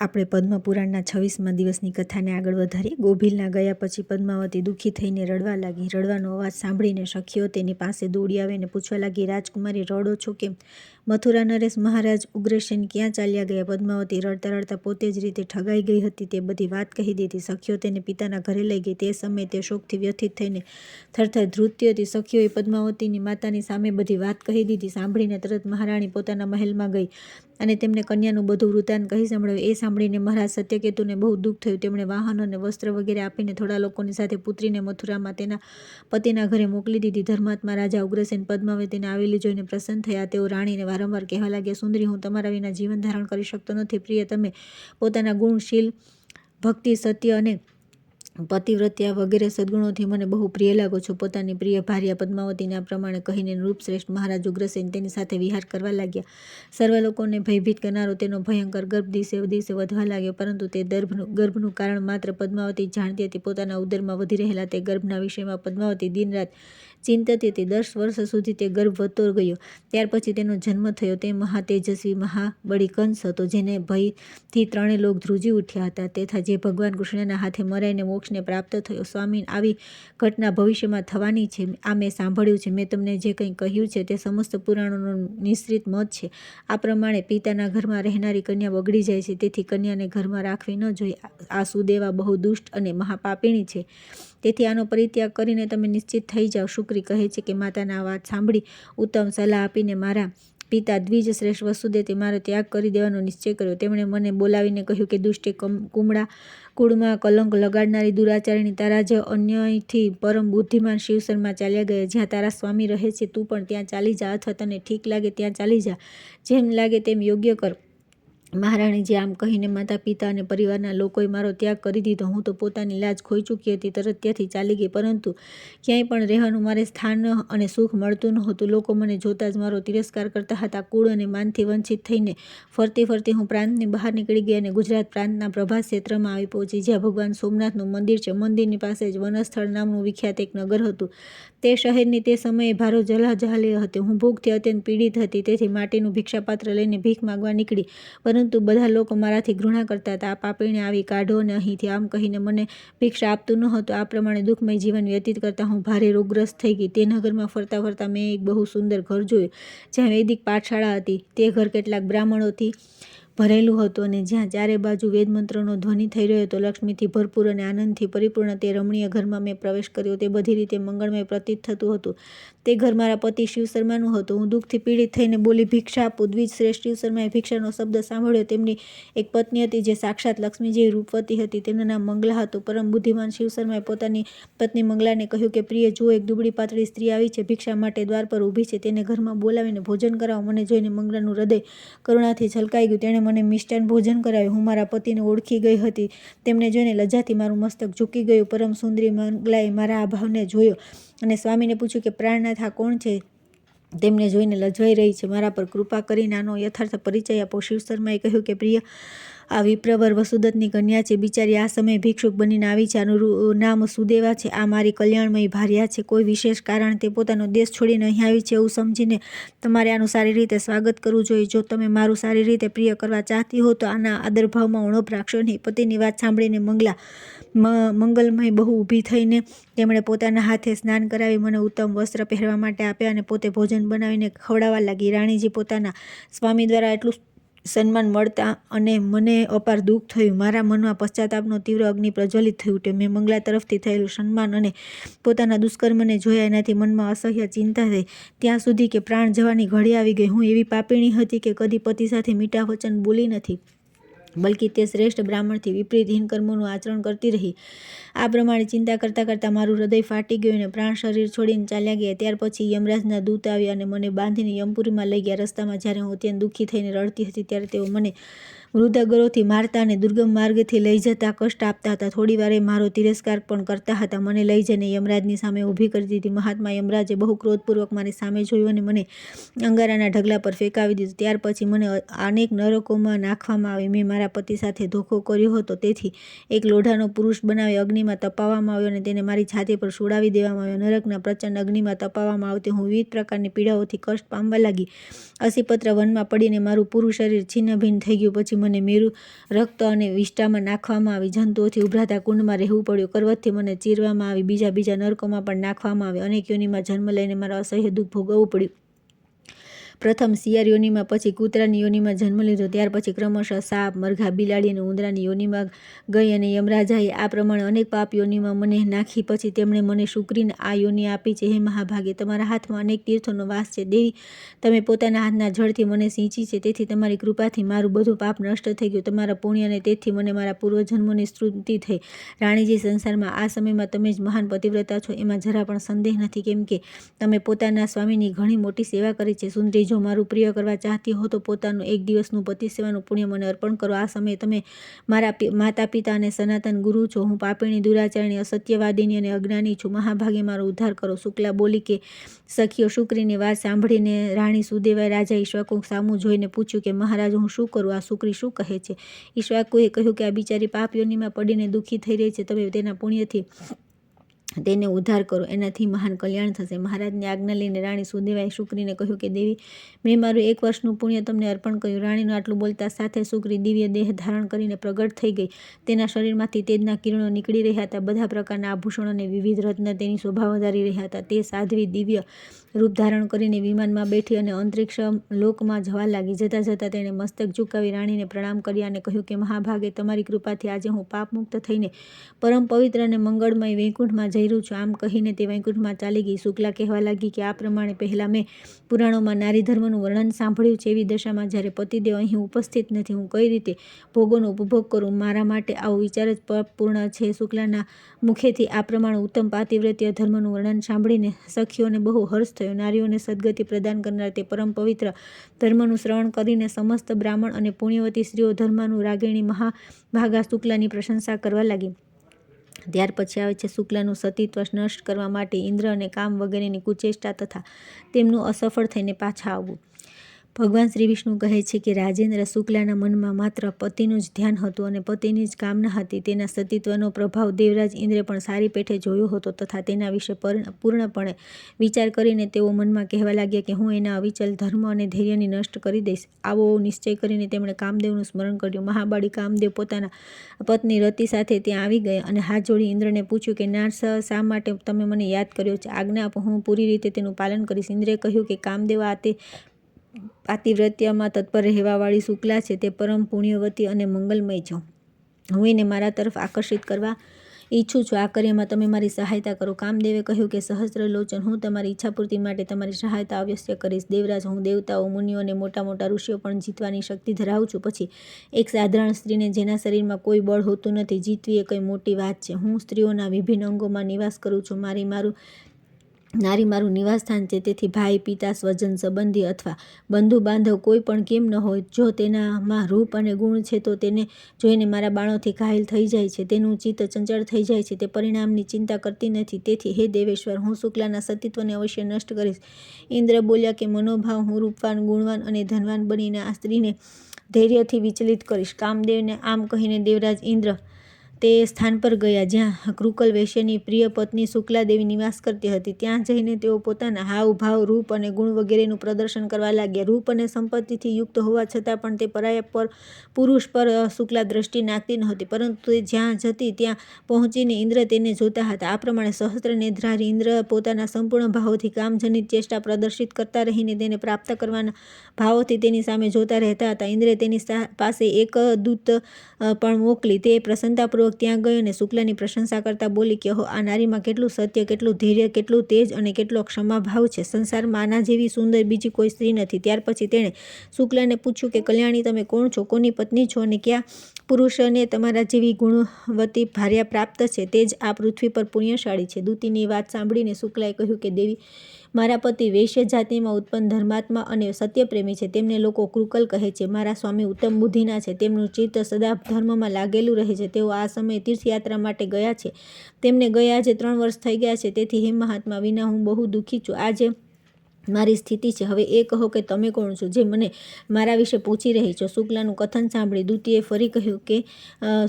આપણે પદ્મપુરાણના 26મા દિવસની કથાને આગળ વધારીએ. ગોભીલના ગયા પછી પદ્માવતી દુઃખી થઈને રડવા લાગી. રડવાનો અવાજ સાંભળીને સખીઓ તેની પાસે દોડી આવીને પૂછવા લાગી, રાજકુમારી રડો છો કેમ? મથુરા નરેશ મહારાજ ઉગ્રસેન ક્યાં ચાલ્યા ગયા? પદ્માવતી રડતા રડતા પોતે જ રીતે ઠગાઈ ગઈ હતી તે બધી વાત કહી દીધી. સખીઓ તેને પિતાના ઘરે લઈ ગઈ. તે સમયે તે શોકથી વ્યથિત થઈને થરથર ધ્રુજતી હતી. સખીઓએ પદ્માવતીની માતાની સામે બધી વાત કહી દીધી. સાંભળીને તરત મહારાણી પોતાના મહેલમાં ગઈ અને તેમને કન્યાનું બધું વૃત્તાંત કહી સંભળાવ્યું. એ સાંભળીને મહારાજ સત્યકેતુને બહુ દુઃખ થયું. તેમણે વાહન અને વસ્ત્ર વગેરે આપીને થોડા લોકોની સાથે પુત્રીને મથુરામાં તેના પતિના ઘરે મોકલી દીધી. ધર્માત્મા રાજા ઉગ્રસેન પદ્માવતીને આવેલી જોઈને પ્રસન્ન થયા. તેઓ રાણીને વારંવાર કહેવા લાગ્યા, સુંદરી, હું તમારા વિના જીવન ધારણ કરી શકતો નથી. પ્રિય, તમે પોતાના ગુણ, શીલ, ભક્તિ, સત્ય અને પતિવ્રત્યા વગેરે સદ્ગુણોથી મને બહુ પ્રિય લાગો છો. પોતાની પ્રિય ભાર્યા પદ્માવતીને આ પ્રમાણે કહીને નૃપશ્રેષ્ઠ મહારાજ ઉગ્રસેન તેની સાથે વિહાર કરવા લાગ્યા. સર્વ લોકોને ભયભીત કરનારો તેનો ભયંકર ગર્ભ દિવસે દિવસે વધવા લાગ્યો, પરંતુ તે ગર્ભનું કારણ માત્ર પદ્માવતી જ જાણતી હતી. પોતાના ઉદરમાં વધી રહેલા તે ગર્ભના વિષયમાં પદ્માવતી દિન રાત ચિંતતી હતી. 10 વર્ષ સુધી તે ગર્ભ વધતો ગયો. ત્યાર પછી તેનો જન્મ થયો. તે મહાતેજસ્વી મહાબળી કંસ હતો, જેને ભયથી 3 લોક ધ્રુજી ઉઠ્યા હતા, તથા જે ભગવાન કૃષ્ણના હાથે મરાઈને મોક્ષને પ્રાપ્ત થયો. સ્વામી, આવી ઘટના ભવિષ્યમાં થવાની છે. આ મેં સાંભળ્યું છે. મેં તમને જે કંઈ કહ્યું છે તે સમસ્ત પુરાણોનો નિશ્ચિત મત છે. આ પ્રમાણે પિતાના ઘરમાં રહેનારી કન્યા બગડી જાય છે, તેથી કન્યાને ઘરમાં રાખવી ન જોઈએ. આ સુદેવા બહુ દુષ્ટ અને મહાપાપિણી છે, તેથી આનો પરિત્યાગ કરીને તમે નિશ્ચિત થઈ જાઓ. શુક્રી કહે છે કે માતાના આ વાત સાંભળી ઉત્તમ સલાહ આપીને મારા પિતા દ્વિજ શ્રેષ્ઠ વસુદેવે મારો ત્યાગ કરી દેવાનો નિશ્ચય કર્યો. તેમણે મને બોલાવીને કહ્યું કે દુષ્ટે કુમળા કુળમાં કલંક લગાડનારી દુરાચારિણી, તારા જ અન્યથી પરમ બુદ્ધિમાન શિવસરમાં ચાલ્યા ગયા. જ્યાં તારા સ્વામી રહે છે તું પણ ત્યાં ચાલી જા, અથવા તને ઠીક લાગે ત્યાં ચાલી જા. જેમ લાગે તેમ યોગ્ય કર. મહારાણીજી આમ કહીને માતા પિતા અને પરિવારના લોકોએ મારો ત્યાગ કરી દીધો. હું તો પોતાની લાજ ખોઈ ચૂકી હતી. તરત ત્યાંથી ચાલી ગઈ, પરંતુ ક્યાંય પણ રહેવાનું મારે સ્થાન અને સુખ મળતું નહોતું. લોકો મને જોતા જ મારો તિરસ્કાર કરતા હતા. કુળ અને માનથી વંચિત થઈને ફરતી ફરતી હું પ્રાંતની બહાર નીકળી ગઈ અને ગુજરાત પ્રાંતના પ્રભાસ ક્ષેત્રમાં આવી પહોંચી, જ્યાં ભગવાન સોમનાથનું મંદિર છે. મંદિરની પાસે જ વનસ્થળ નામનું વિખ્યાત એક નગર હતું. તે શહેરની તે સમયે ભારો જલાજલી હતી. હું ભૂખથી અત્યંત પીડિત હતી, તેથી માટીનું ભિક્ષાપાત્ર લઈને ભીખ માગવા નીકળી, પરંતુ બધા લોકો મારાથી ઘૃણા કરતા હતા. આ પાપીને આવી કાઢો અને અહીંથી, આમ કહીને મને ભિક્ષા આપતું ન હતું. આ પ્રમાણે દુઃખમય જીવન વ્યતીત કરતા હું ભારે રોગગ્રસ્ત થઈ ગઈ. તે નગરમાં ફરતા ફરતા મેં એક બહુ સુંદર ઘર જોયું, જ્યાં વૈદિક પાઠશાળા હતી. તે ઘર કેટલાક બ્રાહ્મણોથી ભરેલું હતું અને જ્યાં ચારે બાજુ વેદમંત્રનો ધ્વનિ થઈ રહ્યો હતો. લક્ષ્મીથી ભરપૂર અને આનંદથી પરિપૂર્ણ તે રમણીય ઘરમાં મેં પ્રવેશ કર્યો. તે બધી રીતે મંગળમય પ્રતીત થતું હતું. તે ઘર મારા પતિ શિવશર્માનું હતું. હું દુઃખથી પીડિત થઈને બોલી, ભિક્ષા આપો. દ્વિજ શ્રેષ્ઠ શિવશર્માએ ભિક્ષાનો શબ્દ સાંભળ્યો. તેમની એક પત્ની હતી જે સાક્ષાત લક્ષ્મી જેવી રૂપવતી હતી. તેમનું નામ મંગલા હતું. પરમ બુદ્ધિમાન શિવશર્માએ પોતાની પત્ની મંગલાને કહ્યું કે પ્રિય, જુઓ, એક દુબળી પાતળી સ્ત્રી આવી છે, ભિક્ષા માટે દ્વાર પર ઊભી છે. તેને ઘરમાં બોલાવીને ભોજન કરાવો. મને જોઈને મંગલાનું હૃદય કરુણાથી છલકાઈ ગયું. તેણે મને મિષ્ટાન ભોજન કરાવ્યું. હું મારા પતિને ઓળખી ગઈ હતી. તેમને જોઈને લજ્જાથી મારું મસ્તક ઝૂકી ગયું. પરમ સુંદરી મંગલાએ મારા આ ભાવને જોયો અને સ્વામીને પૂછ્યું કે પ્રાણનાથ, આ કોણ છે? તેમને જોઈને લજવાઈ રહી છે. મારા પર કૃપા કરીને આનો યથાર્થ પરિચય આપો. શિવશર્માએ કહ્યું કે પ્રિય, આ વિપ્રવર વસુદત્તની કન્યા છે. બિચારી આ સમયે ભિક્ષુક બનીને આવી છે. આનું નામ સુદેવા છે. આ મારી કલ્યાણમયી ભાર્યા છે. કોઈ વિશેષ કારણ તે પોતાનો દેશ છોડીને અહીં આવી છે એવું સમજીને તમારે આનું સારી રીતે સ્વાગત કરવું જોઈએ. જો તમે મારું સારી રીતે પ્રિય કરવા ચાહતી હો તો આના આદરભાવમાં ઉણપ રાખશો નહીં. પતિની વાત સાંભળીને મંગલા મંગલમય બહુ ઊભી થઈને તેમણે પોતાના હાથે સ્નાન કરાવી મને ઉત્તમ વસ્ત્ર પહેરવા માટે આપ્યા અને પોતે ભોજન બનાવીને ખવડાવવા લાગી. રાણીજી, પોતાના સ્વામી દ્વારા એટલું સન્માન મળતા અને મને અપાર દુઃખ થયું. મારા મનમાં પશ્ચાતાપનો તીવ્ર અગ્નિ પ્રજ્વલિત થઈ ઉઠ્યો. મેં મંગલા તરફથી થયેલું સન્માન અને પોતાના દુષ્કર્મને જોયા. એનાથી મનમાં અસહ્ય ચિંતા થઈ, ત્યાં સુધી કે પ્રાણ જવાની ઘડી આવી ગઈ. હું એવી પાપીણી હતી કે કદી પતિ સાથે મીઠા વચન બોલી નથી, બલ્કિ તે શ્રેષ્ઠ બ્રાહ્મણથી વિપરીત હીન કર્મોનું આચરણ કરતી રહી. આ પ્રમાણે ચિંતા કરતાં કરતાં મારું હૃદય ફાટી ગયું અને પ્રાણ શરીર છોડીને ચાલ્યા ગયા. ત્યાર પછી યમરાજના દૂત આવ્યા અને મને બાંધીને યમપુરીમાં લઈ ગયા. રસ્તામાં જ્યારે હું અત્યંત દુઃખી થઈને રડતી હતી, ત્યારે તેઓ મને મૃદાગરોથી મારતા અને દુર્ગમ માર્ગથી લઈ જતા કષ્ટ આપતા હતા. થોડી વારે મારો તિરસ્કાર પણ કરતા હતા. મને લઈ જઈને યમરાજની સામે ઊભી કરી દીધી. મહાત્મા યમરાજે બહુ ક્રોધપૂર્વક મારી સામે જોયું અને મને અંગારાના ઢગલા પર ફેંકાવી દીધું. ત્યાર પછી મને અનેક નરકોમાં નાખવામાં આવી. મેં મારા પતિ સાથે ધોખો કર્યો હતો, તેથી એક લોઢાનો પુરુષ બનાવી અગ્નિમાં તપાવવામાં આવ્યો અને તેને મારી છાતી પર સુડાવી દેવામાં આવ્યો. નરકના પ્રચંડ અગ્નિમાં તપાવવામાં આવતી હું વિવિધ પ્રકારની પીડાઓથી કષ્ટ પામવા લાગી. અસીપત્ર વનમાં પડીને મારું પૂરું શરીર છિન્ન ભિન્ન થઈ ગયું. પછી મને મેરુ રક્ત અને વિષ્ટામાં નાખવામાં આવી, જંતુઓથી ઉભરાતા કુંડમાં રહેવું પડ્યું, કરવતથી મને ચીરવામાં આવી, બીજા નરકોમાં પણ નાખવામાં આવી, અનેક યોનિમાં જન્મ લઈને મારા અસહ્ય દુઃખ ભોગવવું પડ્યું. પ્રથમ શિયાળ યોનિમાં, પછી કૂતરાની યોનિમાં જન્મ લીધો, ત્યાર પછી ક્રમશઃ સાપ, મરઘા, બિલાડી અને ઉંદરાની યોનિમાં ગઈ અને યમરાજાએ આ પ્રમાણે અનેક પાપ યોનિમાં મને નાખી. પછી તેમણે મને શુક્રીને આ યોનિ આપી છે. હે મહાભાગે, તમારા હાથમાં અનેક તીર્થોનો વાસ છે. દેવી, તમે પોતાના હાથના જળથી મને સિંચી છે, તેથી તમારી કૃપાથી મારું બધું પાપ નષ્ટ થઈ ગયું. તમારા પુણ્ય અને તેથી મને મારા પૂર્વજન્મોની સ્મૃતિ થઈ. રાણીજી, સંસારમાં આ સમયમાં તમે જ મહાન પતિવ્રતા છો, એમાં જરા પણ સંદેહ નથી, કેમ કે તમે પોતાના સ્વામીની ઘણી મોટી સેવા કરી છે. સુંદરી, જો મારું પ્રિય કરવા ચાહતી હો તો પોતાનું એક દિવસનું પતિ સેવાનું પુણ્ય મને અર્પણ કરો. આ સમયે તમે મારા માતા પિતા અને સનાતન ગુરુ છો. હું પાપીણી, દુરાચારણી, અસત્યવાદીની અને અજ્ઞાની છું. મહાભાગે મારો ઉદ્ધાર કરો. શુક્લા બોલી કે સખીઓ, શુક્રીની વાત સાંભળીને રાણી સુદેવાએ રાજા ઈક્ષ્વાકુ સામું જોઈને પૂછ્યું કે મહારાજ, હું શું કરું? આ શુક્રી શું કહે છે? ઈક્ષ્વાકુએ કહ્યું કે આ બિચારી પાપ યોનિમાં પડીને દુઃખી થઈ રહી છે. તમે તેના પુણ્યથી તેને ઉદ્ધાર કરો, એનાથી મહાન કલ્યાણ થશે. મહારાજની આજ્ઞા લઈને રાણી સુદેવાએ શુક્રીને કહ્યું કે દેવી, મેં મારું 1 વર્ષનું પુણ્ય તમને અર્પણ કર્યું. રાણીનું આટલું બોલતા સાથે શુક્રી દિવ્ય દેહ ધારણ કરીને પ્રગટ થઈ ગઈ. તેના શરીરમાંથી તેજના કિરણો નીકળી રહ્યા હતા. બધા પ્રકારના આભૂષણો અને વિવિધ રત્ન તેની શોભા વધારી રહ્યા હતા. તે સાધ્વી દિવ્ય રૂપ ધારણ કરીને વિમાનમાં બેઠી અને અંતરિક્ષ લોકમાં જવા લાગી. જતાં જતાં તેણે મસ્તક ઝુકાવી રાણીને પ્રણામ કર્યા અને કહ્યું કે મહાભાગે, તમારી કૃપાથી આજે હું પાપ મુક્ત થઈને પરમ પવિત્ર અને મંગળમય વૈકુંઠમાં જઈ રહ્યું છું. આમ કહીને તે વૈકુંઠમાં ચાલી ગઈ. શુક્લા કહેવા લાગી કે આ પ્રમાણે પહેલાં મેં પુરાણોમાં નારી ધર્મનું વર્ણન સાંભળ્યું છે. એવી દશામાં જ્યારે પતિદેવ અહીં ઉપસ્થિત નથી, હું કઈ રીતે ભોગોનો ઉપભોગ કરું? મારા માટે આવો વિચાર જ પાપપૂર્ણ છે. શુક્લાના મુખેથી આ પ્રમાણે ઉત્તમ પાતિવ્રત્ય ધર્મનું વર્ણન સાંભળીને સખીઓને બહુ હર્ષ થયો. નારીઓને સદગતિ પ્રદાન કરનાર તે પરમ પવિત્ર ધર્મનું શ્રવણ કરીને સમસ્ત બ્રાહ્મણ અને પુણ્યવતી સ્ત્રીઓ ધર્માનું રાગિણી મહાભાગા શુક્લાની પ્રશંસા કરવા લાગી. ત્યાર પછી આવે છે શુક્લાનું સતીત્વ નષ્ટ કરવા માટે ઇન્દ્ર અને કામ વગેરેની કુચેષ્ટા તથા તેમનું અસફળ થઈને પાછા આવવું. ભગવાન શ્રી વિષ્ણુ કહે છે કે રાજેન્દ્ર, શુક્લાના મનમાં માત્ર પતિનું જ ધ્યાન હતું અને પતિની જ કામના હતી. તેના સતીત્વનો પ્રભાવ દેવરાજ ઇન્દ્રે પણ સારી પેઠે જોયો હતો તથા તેના વિશે પૂર્ણપણે વિચાર કરીને તેઓ મનમાં કહેવા લાગ્યા કે હું એના અવિચલ ધર્મ અને ધૈર્યને નષ્ટ કરી દઈશ. આવો નિશ્ચય કરીને તેમણે કામદેવનું સ્મરણ કર્યું. મહાબળી કામદેવ પોતાના પત્ની રતિ સાથે ત્યાં આવી ગયા અને હાથ જોડી ઇન્દ્રને પૂછ્યું કે નાથ, શા માટે તમે મને યાદ કર્યો છે? આજ્ઞા આપો, હું પૂરી રીતે તેનું પાલન કરીશ. ઇન્દ્રે કહ્યું કે કામદેવ, આ તે પાતિવ્રત્યમાં તત્પર રહેવાવાળી શુક્લા છે. તે પરમ પુણ્યવતી અને મંગલમય છે. હું એને મારા તરફ આકર્ષિત કરવા ઈચ્છું છું. આ કાર્યમાં તમે મારી સહાયતા કરો. કામદેવે કહ્યું કે સહસ્ત્રલોચન, હું તમારી ઈચ્છાપૂર્તિ માટે તમારી સહાયતા અવશ્ય કરીશ. દેવરાજ, હું દેવતાઓ, મુનિઓ અને મોટા ઋષિઓ પણ જીતવાની શક્તિ ધરાવું છું. પછી એક સાધારણ સ્ત્રીને જેના શરીરમાં કોઈ બળ હોતું નથી જીતવી એ કઈ મોટી વાત છે? હું સ્ત્રીઓના વિભિન્ન અંગોમાં નિવાસ કરું છું. નારી મારું નિવાસસ્થાન છે. તેથી ભાઈ, પિતા, સ્વજન, સંબંધી અથવા બંધુ બાંધવ કોઈ પણ કેમ ન હોય, જો તેનામાં રૂપ અને ગુણ છે તો તેને જોઈને મારા બાણોથી ઘાયલ થઈ જાય છે. તેનું ચિત્ત ચંચળ થઈ જાય છે. તે પરિણામની ચિંતા કરતી નથી. તેથી હે દેવેશ્વર, હું શુક્લાના સતીત્વને અવશ્ય નષ્ટ કરીશ. ઇન્દ્ર બોલ્યા કે મનોભાવ, હું રૂપવાન, ગુણવાન અને ધનવાન બનીને આ સ્ત્રીને ધૈર્યથી વિચલિત કરીશ. કામદેવને આમ કહીને દેવરાજ ઇન્દ્ર તે સ્થાન પર ગયા જ્યાં કૃકલ વૈશ્યની પ્રિય પત્ની શુક્લાદેવી નિવાસ કરતી હતી. ત્યાં જઈને તેઓ પોતાના હાવભાવ, રૂપ અને ગુણ વગેરેનું પ્રદર્શન કરવા લાગ્યા. રૂપ અને સંપત્તિથી યુક્ત હોવા છતાં પણ તે પરાયા પુરુષ પર શુક્લા દ્રષ્ટિ નાખતી નહોતી, પરંતુ તે જ્યાં જતી ત્યાં પહોંચીને ઇન્દ્ર તેને જોતા હતા. આ પ્રમાણે સહસ્ત્રનેત્રધારી ઇન્દ્ર પોતાના સંપૂર્ણ ભાવોથી કામજનિત ચેષ્ટા પ્રદર્શિત કરતા રહીને તેને પ્રાપ્ત કરવાના ભાવોથી તેની સામે જોતા રહેતા હતા. ઇન્દ્રે તેની પાસે એક દૂત પણ મોકલી. તે પ્રસન્નતાપૂર્વક ત્યાં ગઈ અને શુક્લાની પ્રશંસા કરતા બોલી કે આ નારીમાં કેટલું સત્ય, કેટલું ધૈર્ય, કેટલું તેજ અને કેટલો ક્ષમાભાવ છે. સંસારમાં આના જેવી સુંદર બીજી કોઈ સ્ત્રી નથી. ત્યાર પછી તેણે શુક્લાને પૂછ્યું કે કલ્યાણી, તમે કોણ છો? કોની પત્ની છો? અને કયા પુરુષને તમારા જેવી ગુણવતી ભાર્યા પ્રાપ્ત છે? તે જ આ પૃથ્વી પર પુણ્યશાળી છે. દૂતીની વાત સાંભળીને શુક્લાએ કહ્યું કે દેવી, મારા પતિ વૈશ્ય જાતિમાં ઉત્પન્ન ધર્માત્મા અને સત્યપ્રેમી છે. તેમને લોકો કૃકલ કહે છે. મારા સ્વામી ઉત્તમ બુદ્ધિના છે. તેમનું ચિત્ત સદા ધર્મમાં લાગેલું રહે છે. તેઓ આ સમયે તીર્થયાત્રા માટે ગયા છે. તેમને ગયા આજે 3 વર્ષ થઈ ગયા છે. તેથી હે મહાત્મા, વિના હું બહુ દુઃખી છું. આજે મારી સ્થિતિ છે. હવે એ કહો કે તમે કોણ છો જે મને મારા વિશે પૂછી રહી છો? શુક્લાનું કથન સાંભળી દૂતીએ ફરી કહ્યું કે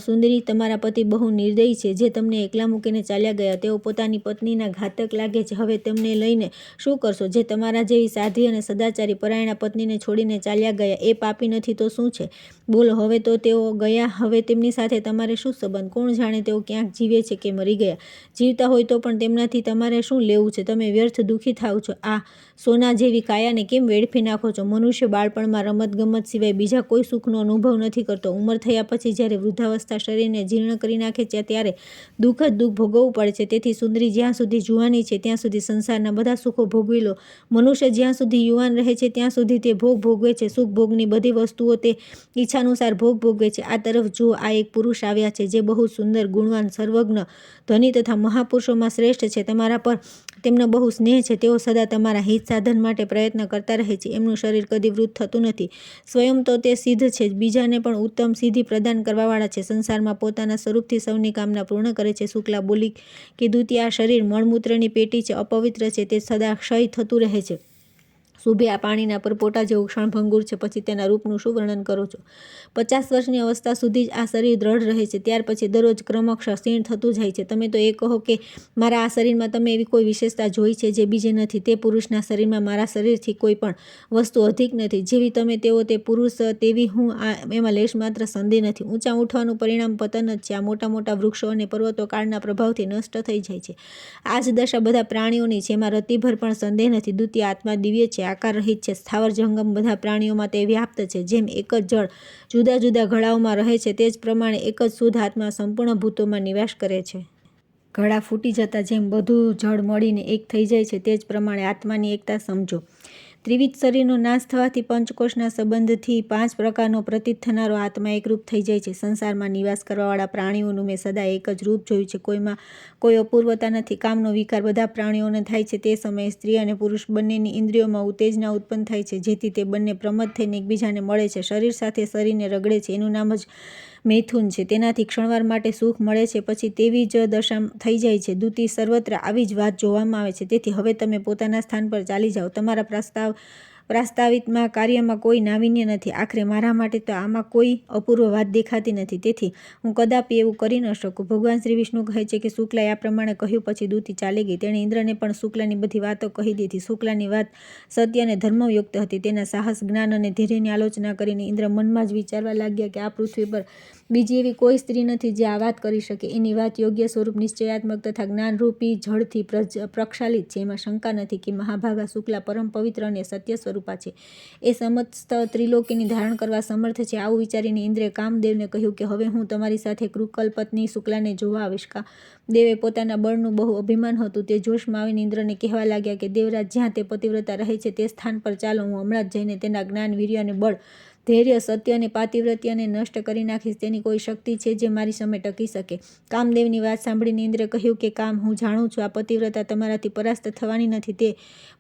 સુંદરી, તમારા પતિ બહુ નિર્દયી છે, જે તમને એકલા મૂકીને ચાલ્યા ગયા. તેઓ પોતાની પત્નીના ઘાતક લાગે છે. હવે તેમને લઈને શું કરશો? જે તમારા જેવી સાધ્વી અને સદાચારી પરાયણા પત્નીને છોડીને ચાલ્યા ગયા એ પાપી નથી તો શું છે? બોલો, હવે તો તેઓ ગયા, હવે તેમની સાથે તમારે શું સંબંધ? કોણ જાણે તેઓ ક્યાંક જીવે છે કે મરી ગયા? જીવતા હોય તો પણ તેમનાથી તમારે શું લેવું છે? તમે વ્યર્થ દુઃખી થાવ છો. આ સોના જેવી કાયાને કેમ વેડફી નાખો છો? મનુષ્ય બાળપણમાં રમતગમત સિવાય બીજા કોઈ સુખનો અનુભવ નથી કરતો. ઉંમર થયા પછી જ્યારે વૃદ્ધાવસ્થા શરીરને જીર્ણ કરી નાખે છે ત્યારે દુઃખ જ દુઃખ ભોગવવું પડે છે. તેથી સુંદરી, જ્યાં સુધી જુવાની છે ત્યાં સુધી સંસારના બધા સુખો ભોગવી લો. મનુષ્ય જ્યાં સુધી યુવાન રહે છે ત્યાં સુધી તે ભોગ ભોગવે છે. સુખ ભોગની બધી વસ્તુઓ તે ઈચ્છાનુસાર ભોગ ભોગવે છે. આ તરફ જુઓ, આ એક પુરુષ આવ્યા છે જે બહુ સુંદર, ગુણવાન, સર્વજ્ઞ, ધની તથા મહાપુરુષોમાં શ્રેષ્ઠ છે. તમારા પર તેમનો બહુ સ્નેહ છે. તેઓ સદા તમારા હિત સાધન માટે પ્રયત્ન કરતા રહે છે. એમનું શરીર કદી વૃદ્ધ થતું નથી. સ્વયં તો તે સિદ્ધ છે જ, બીજાને પણ ઉત્તમ સિદ્ધિ પ્રદાન કરવાવાળા છે. સંસારમાં પોતાના સ્વરૂપથી સૌની કામના પૂર્ણ કરે છે. શુક્લા બોલી કે દૂતી, આ શરીર મળમૂત્રની પેટી છે, અપવિત્ર છે, તે સદા ક્ષય થતું રહે છે. શુભે, આ પાણીના પરપોટા જેવું ક્ષણભંગુર છે. પછી તેના રૂપનું શું વર્ણન કરો છો? 50 વર્ષની અવસ્થા સુધી જ આ શરીર દ્રઢ રહે છે. ત્યાર પછી દરરોજ ક્રમશઃ ક્ષીણ થતું જાય છે. તમે તો એ કહો કે મારા આ શરીરમાં તમે એવી કોઈ વિશેષતા જોઈ છે જે બીજે નથી. તે પુરુષના શરીરમાં મારા શરીરથી કોઈ પણ વસ્તુ અધિક નથી. જેવી તમે તેઓ તે પુરુષ તેવી હું, એમાં લેશ માત્ર સંદેહ નથી. ઊંચા ઉઠવાનું પરિણામ પતન જ છે. આ મોટા મોટા વૃક્ષો અને પર્વતો કાળના પ્રભાવથી નષ્ટ થઈ જાય છે. આ જ દશા બધા પ્રાણીઓની છે, એમાં રતિભર પણ સંદેહ નથી. દ્વિતીય આત્મા દિવ્ય છે, આકાર રહિત છે. સ્થાવર જંગમ બધા પ્રાણીઓમાં તે વ્યાપ્ત છે. જેમ એક જ જળ જુદા જુદા ઘડાઓમાં રહે છે તે જ પ્રમાણે એક જ શુદ્ધ આત્મા સંપૂર્ણ ભૂતોમાં નિવાસ કરે છે. ઘડા ફૂટી જતા જેમ બધું જળ મળીને એક થઈ જાય છે તે જ પ્રમાણે આત્માની એકતા સમજો. ત્રિવિધ શરીરનો નાશ થવાથી પંચકોશના સંબંધથી 5 પ્રકારનો પ્રતીત થનારો આત્મા એકરૂપ થઈ જાય છે. સંસારમાં નિવાસ કરવાવાળા પ્રાણીઓનું મેં સદા એક જ રૂપ જોયું છે. કોઈમાં કોઈ અપૂર્વતા નથી. કામનો વિકાર બધા પ્રાણીઓને થાય છે. તે સમયે સ્ત્રી અને પુરુષ બંનેની ઇન્દ્રિયોમાં ઉત્તેજના ઉત્પન્ન થાય છે, જેથી તે બંને પ્રમત્ત થઈને એકબીજાને મળે છે, શરીર સાથે શરીરને રગડે છે. એનું નામ જ મૈથુન છે. તેનાથી ક્ષણવાર માટે સુખ મળે છે, પછી તેવી જ દશા થઈ જાય છે. દૂતી, સર્વત્ર આવી જ વાત જોવામાં આવે છે. તેથી હવે તમે પોતાના સ્થાન પર ચાલી જાઓ. તમારા પ્રાસ્તાવિતમાં કાર્યમાં કોઈ નાવીન્ય નથી. આખરે મારા માટે તો આમાં કોઈ અપૂર્વ વાત દેખાતી નથી. તેથી હું કદાપી એવું કરી ન શકું. ભગવાન શ્રી વિષ્ણુ કહે છે કે શુક્લાએ આ પ્રમાણે કહ્યું પછી દૂતી ચાલી ગઈ. તેણે ઇન્દ્રને પણ શુક્લાની બધી વાતો કહી દીધી. શુક્લાની વાત સત્ય અને ધર્મયુક્ત હતી. તેના સાહસ, જ્ઞાન અને ધૈર્યની આલોચના કરીને ઇન્દ્ર મનમાં જ વિચારવા લાગ્યા કે આ પૃથ્વી પર બીજી એવી કોઈ સ્ત્રી નથી જે આ વાત કરી શકે. એની વાત યોગ્ય સ્વરૂપ, નિશ્ચયાત્મક તથા જ્ઞાનરૂપી જળથી પ્રક્ષાલિત છે. એમાં શંકા નથી કે મહાભાગા શુક્લા પરમ પવિત્ર અને સત્ય સ્વરૂપા છે. એ સમસ્ત ત્રિલોકીની ધારણ કરવા સમર્થ છે. આવું વિચારીને ઇન્દ્રે કામદેવને કહ્યું કે હવે હું તમારી સાથે કૃકલ પત્ની શુક્લાને જોવા આવીશ. કામદેવે પોતાના બળનું બહુ અભિમાન હતું. તે જોશમાં આવીને ઇન્દ્રને કહેવા લાગ્યા કે દેવરાજ, જ્યાં તે પતિવ્રતા રહે છે તે સ્થાન પર ચાલો. હું હમણાં જ જઈને તેના જ્ઞાન, વીર્ય અને બળ, ધૈર્ય, સત્ય અને પાતિવ્રત્યને નષ્ટ કરી નાખીશ. તેની કોઈ શક્તિ છે જે મારી સામે ટકી શકે? કામદેવની વાત સાંભળીને ઇન્દ્રે કહ્યું કે કામ, હું જાણું છું આ પતિવ્રતા તમારાથી પરાસ્ત થવાની નથી. તે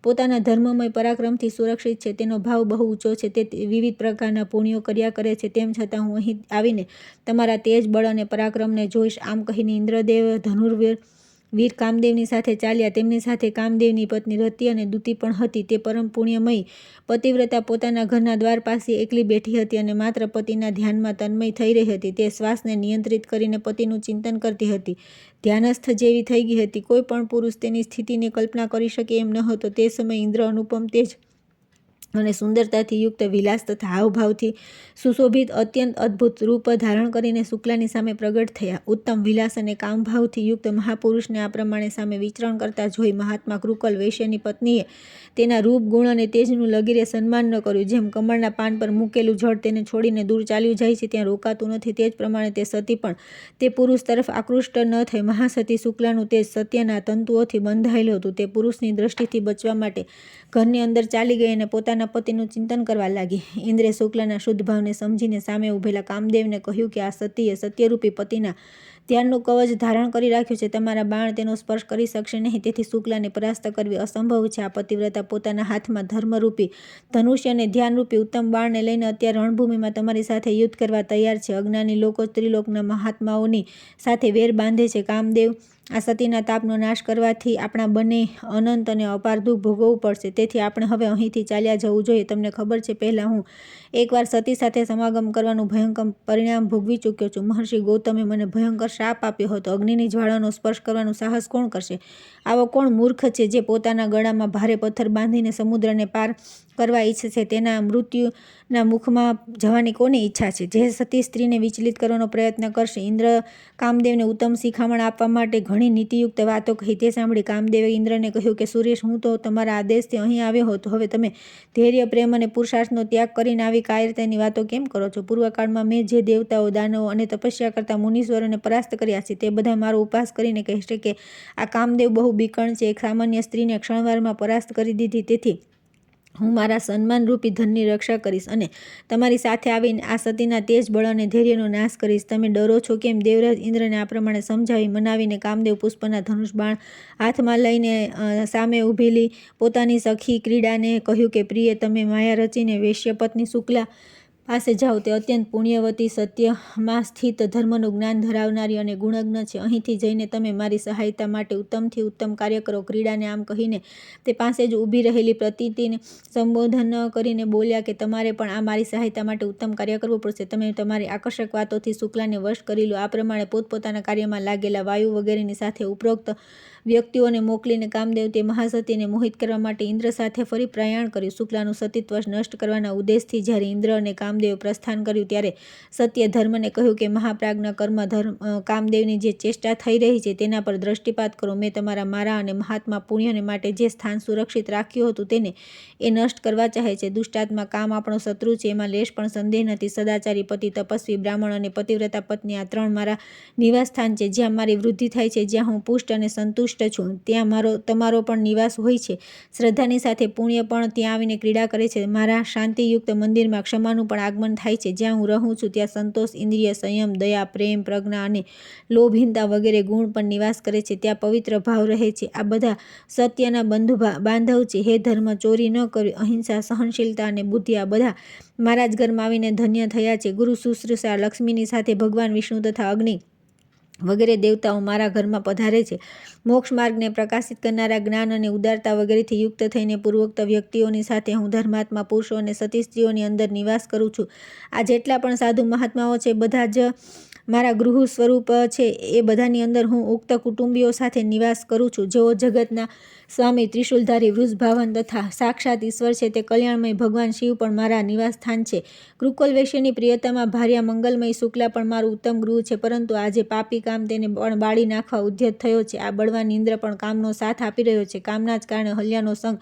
પોતાના ધર્મમય પરાક્રમથી સુરક્ષિત છે. તેનો ભાવ બહુ ઊંચો છે. તે વિવિધ પ્રકારના પુણ્યો કર્યા કરે છે. તેમ છતાં હું અહીં આવીને તમારા તેજ, બળ અને પરાક્રમને જોઈશ. આમ કહીને ઇન્દ્રદેવ ધનુર્વીર કામદેવની સાથે ચાલ્યા. તેમની સાથે કામદેવની પત્ની રતિ અને દૂતી પણ હતી. તે પરમ પુણ્યમયી પતિવ્રતા પોતાના ઘરના દ્વાર પાસે એકલી બેઠી હતી અને માત્ર પતિના ધ્યાનમાં તન્મય થઈ રહી હતી. તે શ્વાસને નિયંત્રિત કરીને પતિનું ચિંતન કરતી હતી. ધ્યાનસ્થ જેવી થઈ ગઈ હતી. કોઈ પણ પુરુષ તેની સ્થિતિની કલ્પના કરી શકે એમ ન હતો. તે સમયે ઇન્દ્ર અનુપમ તેજ અને સુંદરતાથી યુક્ત, વિલાસ તથા હાવભાવથી સુશોભિત, અત્યંત અદ્ભુત રૂપ ધારણ કરીને શુક્લાની સામે પ્રગટ થયા. ઉત્તમ વિલાસ અને કામભાવથી યુક્ત મહાપુરુષને આ પ્રમાણે સામે વિચરણ કરતા જોઈ મહાત્મા કૃકલ વૈશ્યની પત્નીએ તેના રૂપ, ગુણ અને તેજનું લગીરે સન્માન ન કર્યું. જેમ કમળના પાન પર મૂકેલું જળ તેને છોડીને દૂર ચાલ્યું જાય છે, ત્યાં રોકાતું નથી, તે જ પ્રમાણે તે સતી પણ તે પુરુષ તરફ આકૃષ્ટ ન થઈ. મહાસતી શુક્લાનું તેજ સત્યના તંતુઓથી બંધાયેલું હતું. તે પુરુષની દ્રષ્ટિથી બચવા માટે ઘરની અંદર ચાલી ગઈ અને પોતાના પતિનું ચિંતન કરવા લાગી. ઇન્દ્રે શુક્લાના શુદ્ધ ભાવને સમજીને સામે ઉભેલા કામદેવને કહ્યું કે આ સતીએ સત્યરૂપી પતિના ધ્યાનનું કવચ ધારણ કરી રાખ્યું છે. તમારા બાણ તેનો સ્પર્શ કરી શકશે નહીં. તેથી શુક્લાને પરાસ્ત કરવી અસંભવ છે. આ પતિવ્રતા પોતાના હાથમાં ધર્મરૂપી ધનુષ્ય અને ધ્યાનરૂપી ઉત્તમ બાણને લઈને અત્યારે રણભૂમિમાં તમારી સાથે યુદ્ધ કરવા તૈયાર છે. અજ્ઞાની લોકો ત્રિલોકના મહાત્માઓની સાથે વેર બાંધે છે. કામદેવ, આ સતીના તાપનો નાશ કરવાથી આપણા બંને અનંત અને અપાર દુઃખ ભોગવવું પડશે. તેથી આપણે હવે અહીંથી ચાલ્યા જવું જોઈએ. તમને ખબર છે, પહેલાં હું એકવાર સતી સાથે સમાગમ કરવાનું ભયંકર પરિણામ ભોગવી ચૂક્યો છું. મહર્ષિ ગૌતમે મને ભયંકર શાપ આપ્યો હતો. અગ્નિની જ્વાળાનો સ્પર્શ કરવાનું સાહસ કોણ કરશે? આવો કોણ મૂર્ખ છે જે પોતાના ગળામાં ભારે પથ્થર બાંધીને સમુદ્રને પાર કરવા ઈચ્છે છે તેના મૃત્યુના મુખમાં જવાની કોની ઈચ્છા છે? જે સતી સ્ત્રીને વિચલિત કરવાનો પ્રયત્ન કરશે. ઇન્દ્ર કામદેવને ઉત્તમ શિખામણ આપવા માટે ઘણી નીતિયુક્ત વાતો કહી. તે સાંભળી કામદેવે ઇન્દ્રને કહ્યું કે સુરેશ, હું તો તમારા આદેશથી અહીં આવ્યો હતો. હવે તમે ધૈર્ય, પ્રેમ અને પુરુષાર્થનો ત્યાગ કરીને આવી કાયરતાની વાતો કેમ કરો છો? પૂર્વકાળમાં મેં જે દેવતાઓ, દાનવો અને તપસ્યા કરતા મુનીશ્વરોને પરાસ્ત કર્યા છે તે બધા મારો ઉપવાસ કરીને કહેશે કે આ કામદેવ બહુ બીકણ છે. એક સામાન્ય સ્ત્રીને ક્ષણવારમાં પરાસ્ત કરી દીધી. તેથી હું મારા સન્માનરૂપી ધનની રક્ષા કરીશ અને તમારી સાથે આવીને આ સતીના તેજ, બળ અને ધૈર્યનો નાશ કરીશ. તમે ડરો છો કેમ? દેવરાજ ઇન્દ્રને આ પ્રમાણે સમજાવી મનાવીને કામદેવ પુષ્પના ધનુષ બાણ હાથમાં લઈને સામે ઊભેલી પોતાની સખી ક્રીડાને કહ્યું કે પ્રિય, તમે માયા રચીને વેશ્યપત્ની શુક્લા પાસે જાઓ. તે અત્યંત પુણ્યવતી, સત્યમાં સ્થિત, ધર્મનું જ્ઞાન ધરાવનારી અને ગુણજ્ઞ છે. અહીંથી જઈને તમે મારી સહાયતા માટે ઉત્તમથી ઉત્તમ કાર્ય કરો. ક્રીડાને આમ કહીને તે પાસે જ ઊભી રહેલી પ્રતીતિને સંબોધન કરીને બોલ્યા કે તમારે પણ આ મારી સહાયતા માટે ઉત્તમ કાર્ય કરવું પડશે. તમે તમારી આકર્ષક વાતોથી શુક્લાને વશ કરી લો. આ પ્રમાણે પોતપોતાના કાર્યમાં લાગેલા વાયુ વગેરેની સાથે ઉપરોક્ત વ્યક્તિઓને મોકલીને કામદેવ તે મહાસતીને મોહિત કરવા માટે ઇન્દ્ર સાથે ફરી પ્રયાણ કર્યું. શુક્લાનું સતીત્વ નષ્ટ કરવાના ઉદ્દેશથી જ્યારે ઇન્દ્ર અને કામદેવે પ્રસ્થાન કર્યું ત્યારે સત્ય ધર્મને કહ્યું કે મહાપ્રાજ્ઞ કામદેવની જે ચેષ્ટા થઈ રહી છે તેના પર દ્રષ્ટિપાત કરો. મેં મારા અને મહાત્મા પુણ્યને માટે જે સ્થાન સુરક્ષિત રાખ્યું હતું તેને એ નષ્ટ કરવા ચાહે છે. દુષ્ટાત્મા કામ આપણો શત્રુ છે, એમાં લેશ પણ સંદેહ નથી. સદાચારી પતિ, તપસ્વી બ્રાહ્મણ અને પતિવ્રતા પત્ની આ ત્રણ મારા નિવાસ સ્થાન છે. જ્યાં મારી વૃદ્ધિ થાય છે, જ્યાં હું પુષ્ટ અને સંતુષ્ટ છું, ત્યાં તમારો પણ નિવાસ હોય છે. શ્રદ્ધાની સાથે પુણ્ય પણ ત્યાં આવીને ક્રીડા કરે છે. મારા શાંતિયુક્ત મંદિરમાં ક્ષમાનું પણ આગમન થાય છે. જ્યાં હું રહું છું ત્યાં સંતોષ, ઇન્દ્રિય સંયમ, દયા, પ્રેમ, પ્રજ્ઞા અને લોભહીનતા વગેરે ગુણ પણ નિવાસ કરે છે. ત્યાં પવિત્ર ભાવ રહે છે. આ બધા સત્યના બાંધવ છે. હે ધર્મ, ચોરી ન કરવી, અહિંસા, સહનશીલતા અને બુદ્ધિ આ બધા મારા જ ઘરમાં આવીને ધન્ય થયા છે. ગુરુ શુશ્રૂષા, લક્ષ્મીની સાથે ભગવાન વિષ્ણુ તથા અગ્નિ વગેરે દેવતાઓ મારા ઘરમાં પધારે છે. મોક્ષ માર્ગને પ્રકાશિત કરનારા જ્ઞાન અને ઉદારતા વગેરેથી યુક્ત થઈને પૂર્વોક્ત વ્યક્તિઓની સાથે હું ધર્માત્મા પુરુષો અને સતી સ્ત્રીઓની અંદર નિવાસ કરું છું. આ જેટલા પણ સાધુ મહાત્માઓ છે બધા જ મારા ગૃહ સ્વરૂપ છે. એ બધાની અંદર હું ઉક્ત કુટુંબીઓ સાથે નિવાસ કરું છું. જેઓ જગતના સ્વામી, ત્રિશુલધારી, વૃષભાવન તથા સાક્ષાત ઈશ્વર છે તે કલ્યાણમય ભગવાન શિવ પણ મારા નિવાસ સ્થાન છે. કૃકલ વેશ્યની પ્રિયતમા ભાર્યા મંગલમય શુક્લા પણ મારું ઉત્તમ ગૃહ છે. પરંતુ આજે પાપી કામ તેને પણ બાળી નાખવા ઉદ્યત થયો છે. આ બળવાન ઇન્દ્ર પણ કામનો સાથ આપી રહ્યો છે. કામના જ કારણે હલ્યાનો સંગ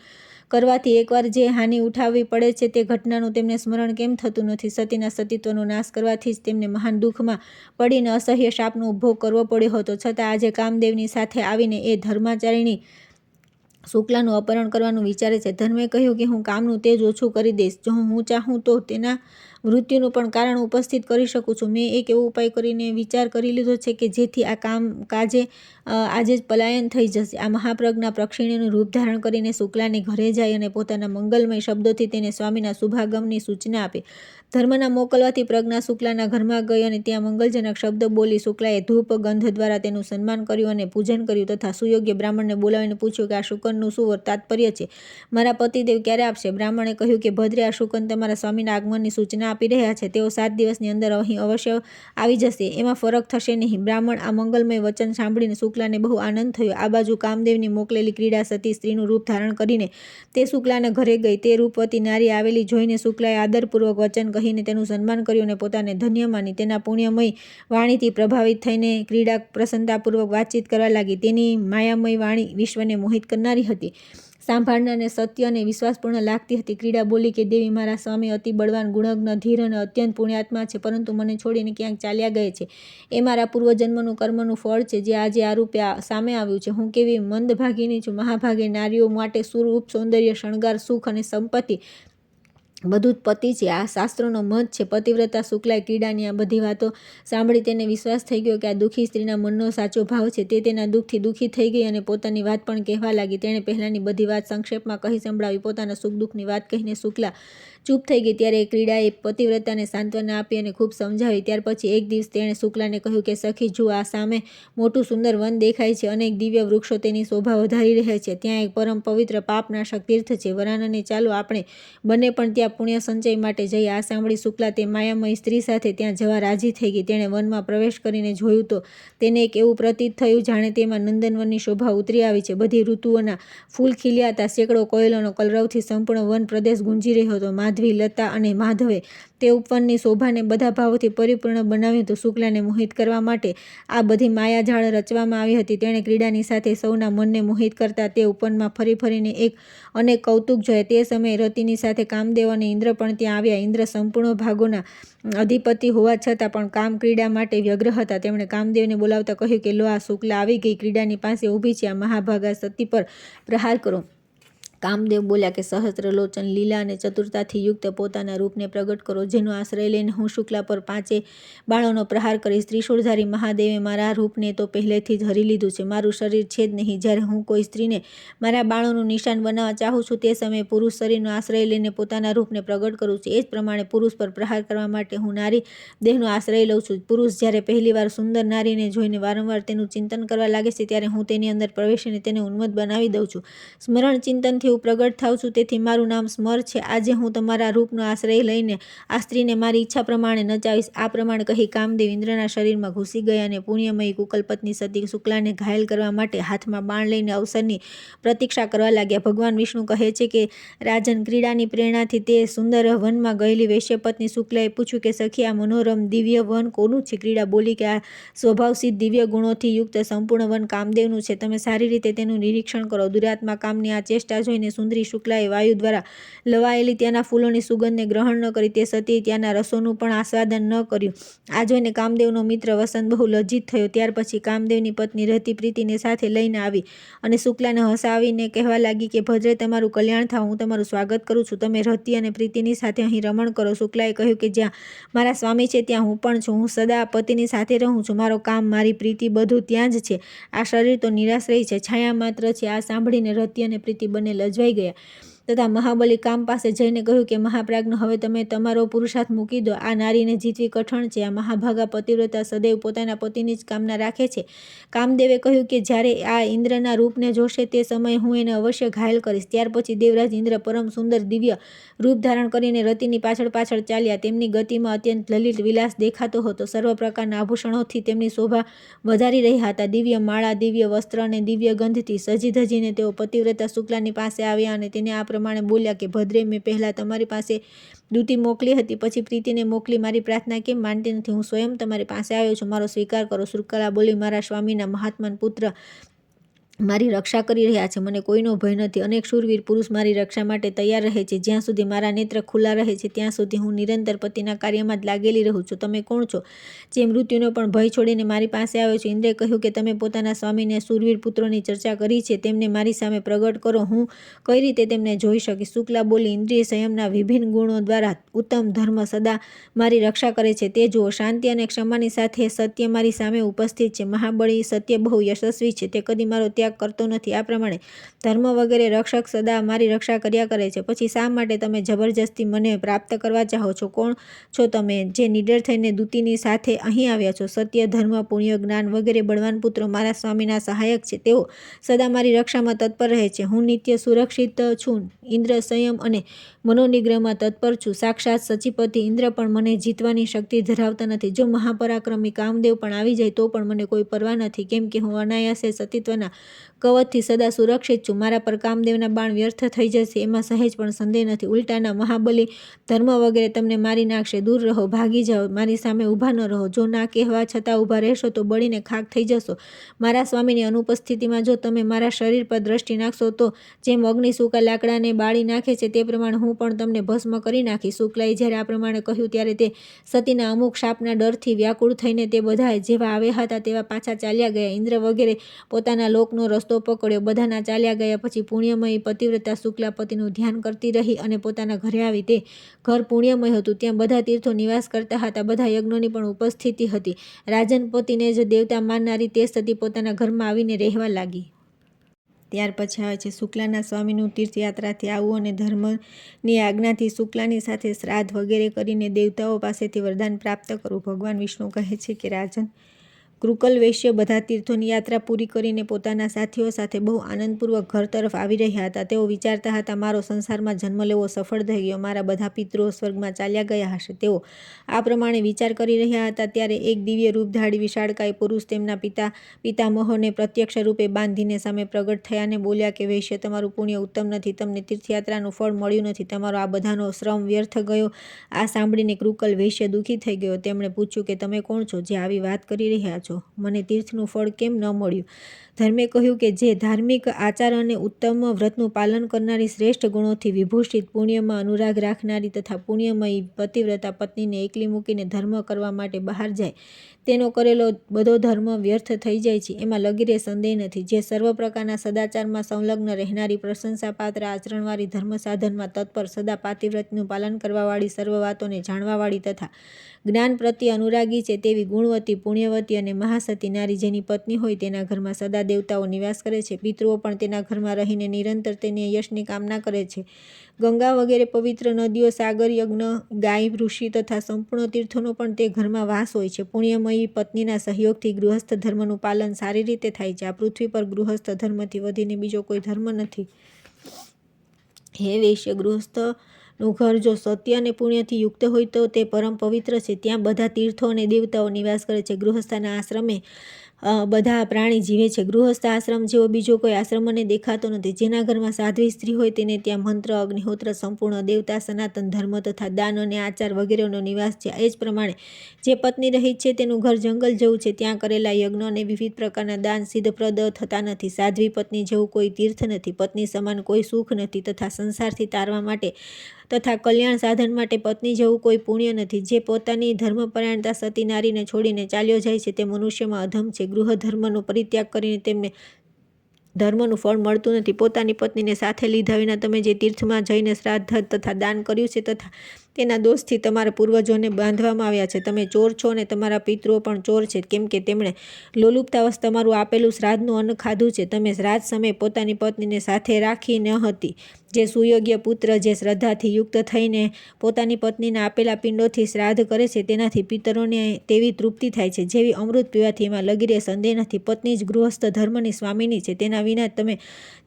કરવાથી એકવાર જે હાનિ ઉઠાવવી પડે છે તે ઘટનાનું તેમને સ્મરણ કેમ થતું નથી? સતીના સતીત્વનો નાશ કરવાથી જ તેમને મહાન દુઃખમાં પડીને અસહ્ય શાપનો ભોગ કરવો પડ્યો હતો. છતાં આજે કામદેવની સાથે આવીને એ ધર્માચારિણી શુક્લાનું અપહરણ કરવાનું વિચારે છે. ધર્મે કહ્યું કે હું કામનું તેજ ઓછું કરી દઈશ. જો હું ચાહું તો તેના મૃત્યુનું પણ કારણ ઉપસ્થિત કરી શકું છું. મેં એક એવો ઉપાય કરીને વિચાર કરી લીધો છે કે જેથી આ કાજે આજે જ પલાયન થઈ જશે. આ મહાપ્રજ્ઞા પ્રક્ષિણીનું રૂપ ધારણ કરીને શુક્લાને ઘરે જાય અને પોતાના મંગલમય શબ્દોથી તેને સ્વામીના શુભાગમની સૂચના આપે. ધર્મના મોકલવાથી પ્રજ્ઞા શુક્લાના ઘરમાં ગઈ અને ત્યાં મંગલજનક શબ્દ બોલી. શુક્લાએ ધૂપ ગંધ દ્વારા તેનું સન્માન કર્યું અને પૂજન કર્યું તથા સુયોગ્ય બ્રાહ્મણને બોલાવીને પૂછ્યું કે આ શુકનનું શું તાત્પર્ય છે? મારા પતિદેવ ક્યારે આપશે? બ્રાહ્મણે કહ્યું કે ભદ્રે, આ શુકન તમારા સ્વામીના આગમનની સૂચના આપી રહ્યા છે. તેઓ 7 દિવસની અંદર અહીં અવશ્ય આવી જશે. એમાં ફરક થશે નહીં. બ્રાહ્મણ આ મંગલમય વચન સાંભળીને શુક્લાને બહુ આનંદ થયો. આ બાજુ કામદેવની મોકલેલી ક્રીડા સતી સ્ત્રીનું રૂપ ધારણ કરીને તે શુક્લાના ઘરે ગઈ. તે રૂપવતી નારી આવેલી જોઈને શુક્લાએ આદરપૂર્વક વચન કહીને તેનું સન્માન કર્યું અને પોતાને ધન્ય માની તેના પુણ્યમય વાણીથી પ્રભાવિત થઈને ક્રીડા પ્રસન્નતાપૂર્વક વાતચીત કરવા લાગી. તેની માયામય વાણી વિશ્વને મોહિત કરનારી હતી. સાંભળનારને સત્ય અને વિશ્વાસપૂર્ણ લાગતી હતી. ક્રીડા બોલી કે દેવી, મારા સ્વામી અતિ બળવાન, ગુણજ્ઞ, ધીર અને અત્યંત પુણ્યાત્મા છે, પરંતુ મને છોડીને ક્યાંક ચાલ્યા ગયા છે. એ મારા પૂર્વજન્મનું કર્મનું ફળ છે જે આજે આ રૂપે સામે આવ્યું છે. હું કેવી મંદભાગીની છું. મહાભાગે નારીઓ માટે સુરૂપ, સૌંદર્ય, શણગાર, સુખ અને સંપત્તિ બધું જ પતિ છે. આ શાસ્ત્રોનો મત છે. પતિવ્રતા શુક્લાએ ક્રીડાની આ બધી વાતો સાંભળી. તેને વિશ્વાસ થઈ ગયો કે આ દુઃખી સ્ત્રીના મનનો સાચો ભાવ છે. તે તેના દુઃખથી દુઃખી થઈ ગઈ અને પોતાની વાત પણ કહેવા લાગી. તેણે પહેલાંની બધી વાત સંક્ષેપમાં કહી સંભળાવી. પોતાના સુખ દુઃખની વાત કહીને શુક્લા ચૂપ થઈ ગઈ. ત્યારે ક્રીડાએ પતિવ્રતાને સાંત્વના આપી અને ખૂબ સમજાવી. ત્યાર પછી એક દિવસ તેણે શુક્લાને કહ્યું કે સખી જુઓ, આ સામે મોટું સુંદર વન દેખાય છે. અનેક દિવ્ય વૃક્ષો તેની શોભા વધારી રહ્યા છે. ત્યાં એક પરમ પવિત્ર પાપનાશક તીર્થ છે. વરાનને ચાલો આપણે બંને પણ ત્યાં પુણ્ય સંચય માટે જઈએ. આ સાંભળી શુક્લા તે માયામયી સ્ત્રી સાથે ત્યાં જવા રાજી થઈ ગઈ. તેણે વનમાં પ્રવેશ કરીને જોયું તો તેને એક એવું પ્રતીત થયું જાણે તેમાં નંદનવનની શોભા ઉતરી આવી છે. બધી ઋતુઓના ફૂલ ખીલ્યા હતા. સેંકડો કોયલોનો કલરવથી સંપૂર્ણ વન પ્રદેશ ગુંજી રહ્યો હતો. માધવી, લતા અને માધવે તે ઉપવનની શોભાને બધા ભાવોથી પરિપૂર્ણ બનાવ્યું હતું. શુક્લાને મોહિત કરવા માટે આ બધી માયાજાળ રચવામાં આવી હતી. તેણે ક્રીડાની સાથે સૌના મનને મોહિત કરતા તે ઉપવનમાં ફરી ફરીને અનેક કૌતુક જોયા. તે સમયે રતિની સાથે કામદેવ અને ઇન્દ્ર પણ ત્યાં આવ્યા. ઇન્દ્ર સંપૂર્ણ ભાગોના અધિપતિ હોવા છતાં પણ કામ ક્રીડા માટે વ્યગ્ર હતા. તેમણે કામદેવને બોલાવતા કહ્યું કે લો, આ શુક્લા આવી ગઈ, ક્રીડાની પાસે ઊભી છે. આ મહાભાગા સતી પર પ્રહાર કરો. કામદેવ બોલ્યા કે સહસ્ત્રલોચન, લીલા અને ચતુરતાથી યુક્ત પોતાના રૂપને પ્રગટ કરો, જેનો આશ્રય લઈને હું શુક્લા પર 5 બાણોનો પ્રહાર કરીશ. ત્રિશૂળધારી મહાદેવે મારા રૂપને તો પહેલેથી જ હરી લીધું છે. મારું શરીર છે જ નહીં. જ્યારે હું કોઈ સ્ત્રીને મારા બાણોનું નિશાન બનાવવા ચાહું છું તે સમયે પુરુષ શરીરનો આશ્રય લઈને પોતાના રૂપને પ્રગટ કરું છું. એ જ પ્રમાણે પુરુષ પર પ્રહાર કરવા માટે હું નારી દેહનો આશ્રય લઉં છું. પુરુષ જ્યારે પહેલીવાર સુંદર નારીને જોઈને વારંવાર તેનું ચિંતન કરવા લાગે છે ત્યારે હું તેની અંદર પ્રવેશીને તેને ઉન્મત્ત બનાવી દઉં છું. સ્મરણ ચિંતનથી હું પ્રગટ થાઉં છું. તેથી મારું નામ સ્મર છે. આજે હું તમારા રૂપનો આશ્રય લઈને આ સ્ત્રીને મારી ઈચ્છા પ્રમાણે નચાવીશ. આ પ્રમાણે કહી કામદેવ ઇન્દ્રના શરીરમાં ઘૂસી ગયા અને પુણ્યમયી કુકલપત્ની સતી શુક્લાને ઘાયલ કરવા માટે હાથમાં બાણ લઈને અવસરની પ્રતીક્ષા કરવા લાગ્યા. ભગવાન વિષ્ણુ કહે છે કે રાજન, ક્રીડાની પ્રેરણાથી તે સુંદર વનમાં ગયેલી વૈશ્યપત્ની શુક્લાએ પૂછ્યું કે સખી, આ મનોરમ દિવ્ય વન કોનું છે? ક્રીડા બોલી કે આ સ્વભાવસિદ્ધ દિવ્ય ગુણોથી યુક્ત સંપૂર્ણ વન કામદેવનું છે. તમે સારી રીતે તેનું નિરીક્ષણ કરો. દુરાત્મા કામની આ ચેષ્ટા જોઈને સુંદરી શુક્લાએ વાયુ દ્વારા લવાયેલી ત્યાંના ફૂલોની સુગંધને ગ્રહણ ન કરી. તે સતીએ ત્યાંના રસોનું પણ આસ્વાદન ન કર્યું. આ જોઈને કામદેવનો મિત્ર વસંત બહુ લજ્જિત થયો. ત્યાર પછી કામદેવની પત્ની રતિ પ્રીતિને સાથે લઈને આવી અને શુક્લાને હસાવીને કહેવા લાગી કે ભદ્રે, તમારું કલ્યાણ થાવ. હું તમારું સ્વાગત કરું છું. તમે રતિ અને પ્રીતિની સાથે અહીં રમણ કરો. શુક્લાએ કહ્યું કે જ્યાં મારા સ્વામી છે ત્યાં હું પણ છું. હું સદા પતિની સાથે રહું છું. મારો કામ, મારી પ્રીતિ બધું ત્યાં જ છે. આ શરીર તો નિરાશ્રય છે, છાયા માત્ર છે. આ સાંભળીને રતિ અને પ્રીતિ બંને લજવાઈ ગયા તથા મહાબલી કામ પાસે જઈને કહ્યું કે મહાપ્રાજ્ઞ, હવે તમે તમારો પુરુષાર્થ મૂકી દો. આ નારીને જીતવી કઠણ છે. આ મહાભાગા પતિવ્રતા સદૈવ પોતાના પતિની જ કામના રાખે છે. કામદેવે કહ્યું કે જ્યારે આ ઇન્દ્રના રૂપને જોશે તે સમયે હું એને અવશ્ય ઘાયલ કરીશ. ત્યાર પછી દેવરાજ ઇન્દ્ર પરમ સુંદર દિવ્ય રૂપ ધારણ કરીને રતિની પાછળ પાછળ ચાલ્યા. તેમની ગતિમાં અત્યંત લલિત વિલાસ દેખાતો હતો. સર્વ પ્રકારના આભૂષણોથી તેમની શોભા વધારી રહ્યા હતા. દિવ્ય માળા, દિવ્ય વસ્ત્ર અને દિવ્ય ગંધથી સજી ધજીને તેઓ પતિવ્રતા શુક્લાની પાસે આવ્યા અને તેને આ પ્રમાણે બોલ્યા કે ભદ્રે, મેં પહેલાં તમારી પાસે દૂતી મોકલી હતી, પછી પ્રીતિને મોકલી. મારી પ્રાર્થના કેમ માનતી નથી? હું સ્વયં તમારી પાસે આવ્યો છું. મારો સ્વીકાર કરો. શુક્લા બોલી, મારા સ્વામીના મહાત્માન પુત્ર મારી રક્ષા કરી રહ્યા છે. મને કોઈનો ભય નથી. અનેક શૂરવીર પુરુષ મારી રક્ષા માટે તૈયાર રહે છે. જ્યાં સુધી મારા નેત્ર ખુલ્લા રહે છે ત્યાં સુધી હું નિરંતર પતિના કાર્યમાં જ લાગેલી રહું છું. તમે કોણ છો જે મૃત્યુનો પણ ભય છોડીને મારી પાસે આવ્યો છો? ઇન્દ્રે કહ્યું કે તમે પોતાના સ્વામીને શૂરવીર પુત્રોની ચર્ચા કરી છે, તેમને મારી સામે પ્રગટ કરો. હું કઈ રીતે તેમને જોઈ શકીશ? શુક્લા બોલી, ઇન્દ્રિય સંયમના વિભિન્ન ગુણો દ્વારા ઉત્તમ ધર્મ સદા મારી રક્ષા કરે છે. તે જુઓ, શાંતિ અને ક્ષમાની સાથે સત્ય મારી સામે ઉપસ્થિત છે. મહાબળી સત્ય બહુ યશસ્વી છે. તે કદી મારો ત્યાગ કરતો નથી. આ પ્રમાણે ધર્મ વગેરે રક્ષક સદા મારી રક્ષા કર્યા કરે છે. પછી શા માટે તમે જબરજસ્તી મને પ્રાપ્ત કરવા ચાહો છો? કોણ છો તમે જે નીડર થઈને દૂતીની સાથે અહીં આવ્યા છો? સત્ય, ધર્મ, પુણ્ય, જ્ઞાન વગેરે બળવાન પુત્રો મારા સ્વામીના સહાયક છે. તેઓ સદા મારી રક્ષામાં તત્પર રહે છે. હું નિત્ય સુરક્ષિત છું. ઇન્દ્ર સંયમ અને મનોનિગ્રહમાં તત્પર છું. સાક્ષાત સચીપતિ ઇન્દ્ર પણ મને જીતવાની શક્તિ ધરાવતા નથી. જો મહાપરાક્રમી કામદેવ પણ આવી જાય તો પણ મને કોઈ પરવા નથી, કેમ કે હું અનાયાસે સતીત્વના કવચથી સદા સુરક્ષિત છું. મારા પર કામદેવના બાણ વ્યર્થ થઈ જશે એમાં સહેજ પણ સંદેહ નથી. ઉલટાના મહાબલી ધર્મ વગેરે તમને મારી નાખશે. દૂર રહો, ભાગી જાઓ, મારી સામે ઊભા ન રહો. જો ના કહેવા છતાં ઊભા રહેશો તો બળીને ખાખ થઈ જશો. મારા સ્વામીની અનુપસ્થિતિમાં જો તમે મારા શરીર પર દ્રષ્ટિ નાખશો તો જેમ અગ્નિ સૂકા લાકડાને બાળી નાખે છે તે પ્રમાણે હું પણ તમને ભસ્મ કરી નાખીશ. શુક્લાએ જ્યારે આ પ્રમાણે કહ્યું ત્યારે તે સતીના અમુક શાપના ડરથી વ્યાકુળ થઈને તે બધા જેવા આવ્યા હતા તેવા પાછા ચાલ્યા ગયા. ઇન્દ્ર વગેરે પોતાના લોકનો રસ્તો પકડ્યો. બધાના ચાલ્યા ગયા પછી પુણ્યમયી પતિવ્રતા શુક્લા પતિનું ધ્યાન કરતી રહી અને પોતાના ઘરે આવી. તે ઘર પુણ્યમય હતું. ત્યાં બધા તીર્થો નિવાસ કરતા હતા. બધા યજ્ઞોની પણ ઉપસ્થિતિ હતી. રાજન પતિને જ દેવતા માનનારી તે સતી પોતાના ઘરમાં આવીને રહેવા લાગી. ત્યાર પછી આવે છે શુક્લાના સ્વામીનું તીર્થયાત્રાથી આવવું અને ધર્મની આજ્ઞાથી શુક્લાની સાથે શ્રાદ્ધ વગેરે કરીને દેવતાઓ પાસેથી વરદાન પ્રાપ્ત કરવું. ભગવાન વિષ્ણુ કહે છે કે રાજન, કૃકલ વૈશ્ય બધા તીર્થોની યાત્રા પૂરી કરીને પોતાના સાથીઓ સાથે બહુ આનંદપૂર્વક ઘર તરફ આવી રહ્યા હતા. તેઓ વિચારતા હતા, મારો સંસારમાં જન્મ લેવો સફળ થઈ ગયો, મારા બધા પિતૃઓ સ્વર્ગમાં ચાલ્યા ગયા હશે. તેઓ આ પ્રમાણે વિચાર કરી રહ્યા હતા ત્યારે એક દિવ્ય રૂપધારી વિશાળકાય પુરુષ તેમના પિતામહોને પ્રત્યક્ષ રૂપે બાંધીને સામે પ્રગટ થયા અને બોલ્યા કે વૈશ્ય, તમારું પુણ્ય ઉત્તમ નથી, તમને તીર્થયાત્રાનું ફળ મળ્યું નથી, તમારો આ બધાનો શ્રમ વ્યર્થ ગયો. આ સાંભળીને કૃકલ વૈશ્ય દુઃખી થઈ ગયો. તેમણે પૂછ્યું કે તમે કોણ છો જે આવી વાત કરી રહ્યા છો? મને તીર્થનું ફળ કેમ ન મળ્યું? ધર્મે કહ્યું કે જે ધાર્મિક આચાર અને ઉત્તમ વ્રતનું પાલન કરનારી, શ્રેષ્ઠ ગુણોથી વિભૂષિત, પુણ્યમાં અનુરાગ રાખનારી તથા પુણ્યમયી પતિવ્રતા પત્નીને એકલી મૂકીને ધર્મ કરવા માટે બહાર જાય, તેનો કરેલો બધો ધર્મ વ્યર્થ થઈ જાય છે, એમાં લગીરે સંદેહ નથી. જે સર્વ પ્રકારના સદાચારમાં સંલગ્ન રહેનારી, પ્રશંસાપાત્ર આચરણવાળી, ધર્મ સાધનમાં તત્પર, સદા પાતિવ્રત્યનું પાલન કરવાવાળી, સર્વ વાતોને જાણવાવાળી તથા જ્ઞાન પ્રત્યે અનુરાગી છે તેવી ગુણવતી, પુણ્યવતી અને મહાસતી નારી જેની પત્ની હોય તેના ઘરમાં સદા દેવતાઓ નિવાસ કરે છે. પિતૃઓ પણ તેના ઘરમાં રહીને નિરંતર તેની યશની કામના કરે છે. ગંગા વગેરે પવિત્ર નદીઓ, સાગર, યજ્ઞ, ગાય, ઋષિ તથા સંપૂર્ણ તીર્થોનો પણ તે ઘરમાં વાસ હોય છે. પુણ્યમયી પત્નીના સહયોગથી ગૃહસ્થ ધર્મનું પાલન સારી રીતે થાય છે. આ પૃથ્વી પર ગૃહસ્થ ધર્મથી વધીને બીજો કોઈ ધર્મ નથી. હે વૈશ્ય, ગૃહસ્થનું ઘર જો સત્ય અને પુણ્યથી યુક્ત હોય તો તે પરમ પવિત્ર છે. ત્યાં બધા તીર્થો અને દેવતાઓ નિવાસ કરે છે. ગૃહસ્થના આશ્રમે બધા પ્રાણી જીવે છે. ગૃહસ્થ આશ્રમ જેવો બીજો કોઈ આશ્રમ મને દેખાતો નથી. જેના ઘરમાં સાધ્વી સ્ત્રી હોય તેને ત્યાં મંત્ર, અગ્નિહોત્ર, સંપૂર્ણ દેવતા, સનાતન ધર્મ તથા દાન અને આચાર વગેરેનો નિવાસ છે. એ જ પ્રમાણે જે પત્ની રહિત છે તેનું ઘર જંગલ જેવું છે. ત્યાં કરેલા યજ્ઞ અને વિવિધ પ્રકારના દાન સિદ્ધપ્રદ થતા નથી. સાધ્વી પત્ની જેવું કોઈ તીર્થ નથી. પત્ની સમાન કોઈ સુખ નથી તથા સંસારથી તારવા માટે તથા કલ્યાણ સાધન માટે પત્ની જેવું કોઈ પુણ્ય નથી. જે પોતાની ધર્મપરાયણતા સતી નારીને છોડીને ચાલ્યો જાય છે તે મનુષ્યમાં અધમ છે. ગૃહ ધર્મનો પરિત્યાગ કરીને તેમને ધર્મનું ફળ મળતું નથી. પોતાની પત્નીને સાથે લીધા વિના તમે જે તીર્થમાં જઈને શ્રાદ્ધ તથા દાન કર્યું છે તથા તેના દોષથી તમારા પૂર્વજોને બાંધવામાં આવ્યા છે. તમે ચોર છો અને તમારા પિતૃઓ પણ ચોર છે, કેમ કે તેમણે લોલુપતાવશ તમારું આપેલું શ્રાદ્ધનું અન્ન ખાધું છે. તમે શ્રાદ્ધ સમયે પોતાની પત્નીને સાથે રાખી ન હતી. જે સુયોગ્ય પુત્ર જે શ્રદ્ધાથી યુક્ત થઈને પોતાની પત્નીના આપેલા પિંડોથી શ્રાદ્ધ કરે છે તેનાથી પિતરોને તેવી તૃપ્તિ થાય છે જેવી અમૃત પીવાથી. એમાં લગીરે સંદેહ નથી. પત્ની જ ગૃહસ્થ ધર્મની સ્વામીની છે. તેના વિના તમે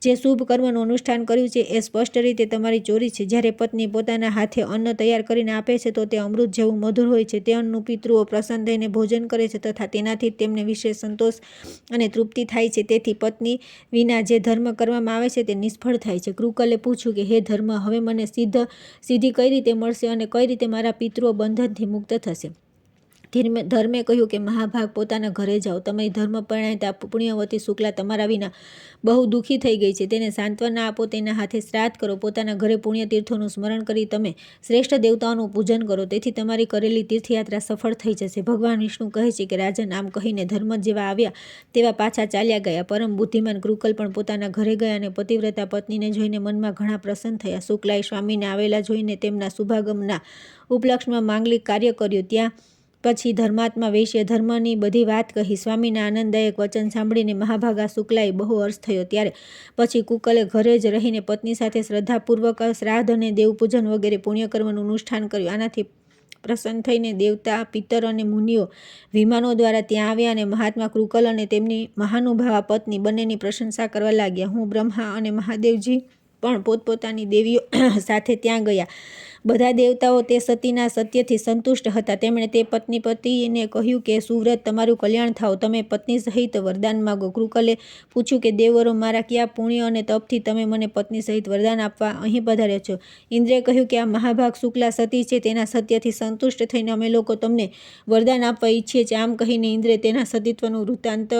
જે શુભ કર્મનું અનુષ્ઠાન કર્યું છે એ સ્પષ્ટ રીતે તમારી ચોરી છે. જ્યારે પત્ની પોતાના હાથે અન્ન તૈયાર કરીને આપે છે તો તે અમૃત જેવું મધુર હોય છે. તે અન્નનું પિતૃઓ પ્રસન્ન થઈને ભોજન કરે છે તથા તેનાથી તેમને વિશેષ સંતોષ અને તૃપ્તિ થાય છે. તેથી પત્ની વિના જે ધર્મ કરવામાં આવે છે તે નિષ્ફળ થાય છે. કૃકલે પૂછ્યું કે હે ધર્મ, હવે મને સિદ્ધિ કઈ રીતે મળશે અને કઈ રીતે મારા પિતૃઓ બંધનથી મુક્ત થશે? ધર્મે કહ્યું કે મહાભાગ, પોતાના ઘરે જાઓ. તમે ધર્મપરાયણતા પુણ્યવતી શુક્લા તમારા વિના બહુ દુઃખી થઈ ગઈ છે. તેને સાંત્વના આપો, તેના હાથે શ્રાદ્ધ કરો. પોતાના ઘરે પુણ્ય તીર્થોનું સ્મરણ કરી તમે શ્રેષ્ઠ દેવતાઓનું પૂજન કરો. તેથી તમારી કરેલી તીર્થયાત્રા સફળ થઈ જશે. ભગવાન વિષ્ણુ કહે છે કે રાજન, આમ કહીને ધર્મ જેવા આવ્યા તેવા પાછા ચાલ્યા ગયા. પરમ બુદ્ધિમાન કૃકલ પણ પોતાના ઘરે ગયા અને પતિવ્રતા પત્નીને જોઈને મનમાં ઘણા પ્રસન્ન થયા. શુક્લાએ સ્વામીને આવેલા જોઈને તેમના શુભાગમના ઉપલક્ષમાં માંગલિક કાર્ય કર્યું. ત્યાં પછી ધર્માત્મા વૈશ્ય ધર્મની બધી વાત કહી. સ્વામીના આનંદદાયક વચન સાંભળીને મહાભાગા શુક્લાએ બહુ હર્ષ થયો. ત્યારે પછી કુકલે ઘરે જ રહીને પત્ની સાથે શ્રદ્ધાપૂર્વક શ્રાદ્ધ અને દેવપૂજન વગેરે પુણ્યકર્મનું અનુષ્ઠાન કર્યું. આનાથી પ્રસન્ન થઈને દેવતા, પિતર અને મુનિઓ વિમાનો દ્વારા ત્યાં આવ્યા અને મહાત્મા કૃકલ અને તેમની મહાનુભાવા પત્ની બંનેની પ્રશંસા કરવા લાગ્યા. હું બ્રહ્મા અને મહાદેવજી પણ પોતપોતાની દેવીઓ સાથે ત્યાં ગયા. બધા દેવતાઓ તે સતીના સત્યથી સંતુષ્ટ હતા. તેમણે તે પતિને કહ્યું કે સુવ્રત, તમારું કલ્યાણ થાવ. તમે પત્ની સહિત વરદાન માગો. કૃકલે પૂછ્યું કે દેવરો, મારા કયા પુણ્ય અને તપથી તમે મને પત્ની સહિત વરદાન આપવા અહીં પધાર્યા છો? ઇન્દ્રે કહ્યું કે આ મહાભાગ શુક્લા સતી છે. તેના સત્યથી સંતુષ્ટ થઈને અમે લોકો તમને વરદાન આપવા ઈચ્છીએ છીએ. આમ કહીને ઇન્દ્રે તેના સતીત્વનું વૃત્તાંત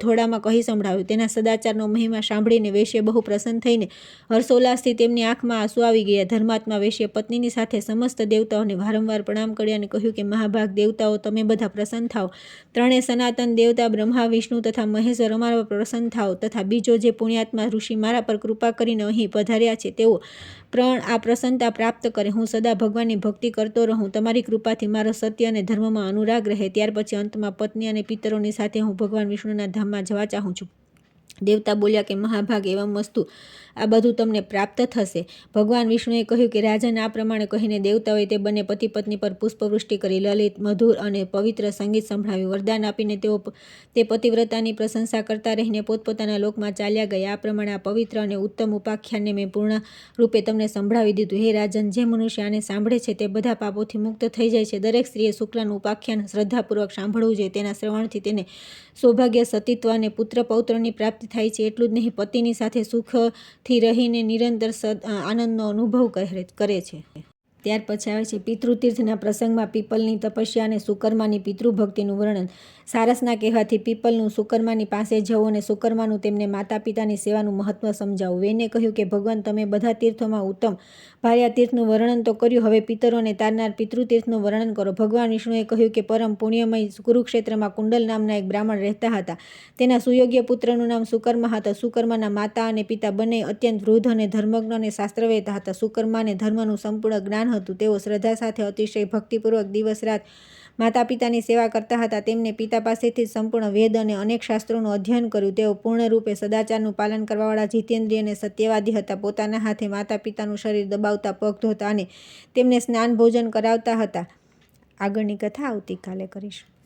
થોડામાં કહી સંભળાવ્યું. તેના સદાચારનો મહિમા સાંભળીને વૈશ્ય બહુ પ્રસન્ન થઈને હર્ષોલ્લાસથી તેમની આંખમાં આંસુ આવી ગયા. ધર્માત્મા વૈશ્ય પત્નીની સાથે સમસ્ત દેવતાઓને વારંવાર પ્રણામ કર્યા અને કહ્યું કે મહાભાગ દેવતાઓ, તમે બધા પ્રસન્ન થાઓ. ત્રણે સનાતન દેવતા બ્રહ્મા, વિષ્ણુ તથા મહેશ્વર અમારા પર પ્રસન્ન થાઓ તથા બીજો જે પુણ્યાત્મા ઋષિ મારા પર કૃપા કરીને અહીં પધાર્યા છે તેઓ પ્રણ આ પ્રસન્નતા પ્રાપ્ત કરે. હું સદા ભગવાનની ભક્તિ કરતો રહું. તમારી કૃપાથી મારો સત્ય અને ધર્મમાં અનુરાગ રહે. ત્યાર પછી અંતમાં પત્ની અને પિતરોની સાથે હું ભગવાન વિષ્ણુના ધામમાં જવા ચાહું છું. દેવતા બોલ્યા કે મહાભાગ એવમ વસ્તુ આ બધું તમને પ્રાપ્ત થશે. ભગવાન વિષ્ણુએ કહ્યું કે રાજન આ પ્રમાણે કહીને દેવતાઓએ તે બંને પતિ પત્ની પર પુષ્પવૃષ્ટિ કરી, લલિત, મધુર અને પવિત્ર સંગીત સંભળાવ્યું. વરદાન આપીને તેઓ તે પતિવ્રતાની પ્રશંસા કરતા રહીને પોતપોતાના લોકમાં ચાલ્યા ગયા. આ પ્રમાણે આ પવિત્ર અને ઉત્તમ ઉપાખ્યાનને મેં પૂર્ણ રૂપે તમને સંભળાવી દીધું. હે રાજન, જે મનુષ્ય આને સાંભળે છે તે બધા પાપોથી મુક્ત થઈ જાય છે. દરેક સ્ત્રીએ શુક્લનું ઉપાખ્યાન શ્રદ્ધાપૂર્વક સાંભળવું જોઈએ. તેના શ્રવણથી તેને સૌભાગ્ય, સતીત્વ અને પુત્ર પૌત્રની પ્રાપ્તિ થાય છે. એટલું જ નહીં, પતિની સાથે સુખથી રહીને નિરંતર આનંદનો અનુભવ કરે છે. ત્યાર પછી આવે છે પિતૃતીર્થના પ્રસંગમાં પીપલની તપસ્યા અને સુકર્માની પિતૃભક્તિનું વર્ણન. સારસના કહેવાથી પીપલનું સુકર્માની પાસે જવું અને સુકર્માનું તેમને માતા પિતાની સેવાનું મહત્વ સમજાવવું. વેને કહ્યું કે ભગવાન, તમે બધા તીર્થોમાં ઉત્તમ ભાર્યા તીર્થનું વર્ણન તો કર્યું, હવે પિતરોને તારનાર પિતૃતીર્થનું વર્ણન કરો. ભગવાન વિષ્ણુએ કહ્યું કે પરમ પુણ્યમય કુરુક્ષેત્રમાં કુંડલ નામના એક બ્રાહ્મણ રહેતા હતા. તેના સુયોગ્ય પુત્રનું નામ સુકર્મા હતા. સુકર્માના માતા અને પિતા બંને અત્યંત વૃદ્ધ અને ધર્મજ્ઞ અને શાસ્ત્રવેતા હતા. સુકર્માને ધર્મનું સંપૂર્ણ જ્ઞાન હતું. તેઓ શ્રદ્ધા સાથે અતિશય ભક્તિપૂર્વક દિવસ રાત માતા પિતાની સેવા કરતા હતા. તેમને પિતા પાસેથી જ સંપૂર્ણ વેદ અને અનેક શાસ્ત્રોનું અધ્યયન કર્યું. તેઓ પૂર્ણરૂપે સદાચારનું પાલન કરવાવાળા, જીતેન્દ્રિય અને સત્યવાદી હતા. પોતાના હાથે માતા પિતાનું શરીર દબાવતા, પગ ધોતા અને તેમને સ્નાન ભોજન કરાવતા હતા. આગળની કથા આવતીકાલે કરીશું.